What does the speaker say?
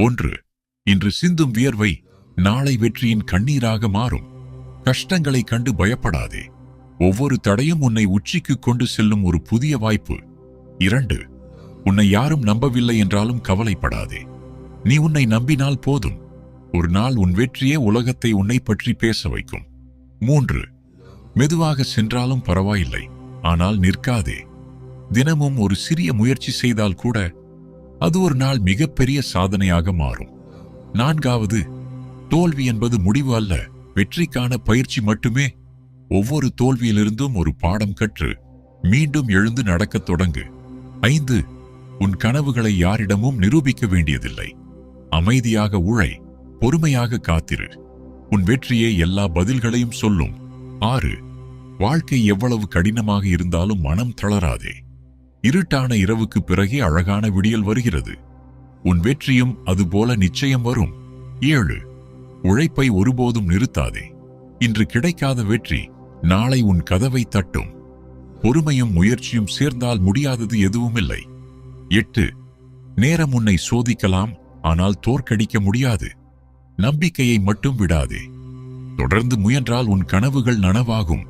1. இன்று சிந்தும் வியர்வை நாளை வெற்றியின் கண்ணீராக மாறும். கஷ்டங்களை கண்டு பயப்படாதே. ஒவ்வொரு தடையும் உன்னை உச்சிக்கு கொண்டு செல்லும் ஒரு புதிய வாய்ப்பு. 2. உன்னை யாரும் நம்பவில்லை என்றாலும் கவலைப்படாதே. நீ உன்னை நம்பினால் போதும். ஒரு நாள் உன் வெற்றியே உலகத்தை உன்னை பற்றி பேச வைக்கும். 3. மெதுவாக சென்றாலும் பரவாயில்லை, ஆனால் நிற்காதே. தினமும் ஒரு சிறிய முயற்சி செய்தால் கூட அது ஒரு நாள் மிகப்பெரிய சாதனையாக மாறும். 4. தோல்வி என்பது முடிவு அல்ல, வெற்றிக்கான பயிற்சி மட்டுமே. ஒவ்வொரு தோல்வியிலிருந்தும் ஒரு பாடம் கற்று மீண்டும் எழுந்து நடக்கத் தொடங்கு. 5. உன் கனவுகளை யாரிடமும் நிரூபிக்க வேண்டியதில்லை. அமைதியாக உழை, பொறுமையாக காத்திரு. உன் வெற்றியே எல்லா பதில்களையும் சொல்லும். 6. வாழ்க்கை எவ்வளவு கடினமாக இருந்தாலும் மனம் தளராதே. இருட்டான இரவுக்கு பிறகே அழகான விடியல் வருகிறது. உன் வெற்றியும் அதுபோல நிச்சயம் வரும். 7. உழைப்பை ஒருபோதும் நிறுத்தாதே. இன்று கிடைக்காத வெற்றி நாளை உன் கதவை தட்டும். பொறுமையும் முயற்சியும் சேர்ந்தால் முடியாதது எதுவுமில்லை. 8. நேரம் உன்னை சோதிக்கலாம், ஆனால் தோற்கடிக்க முடியாது. நம்பிக்கையை மட்டும் விடாதே. தொடர்ந்து முயன்றால் உன் கனவுகள் நனவாகும்.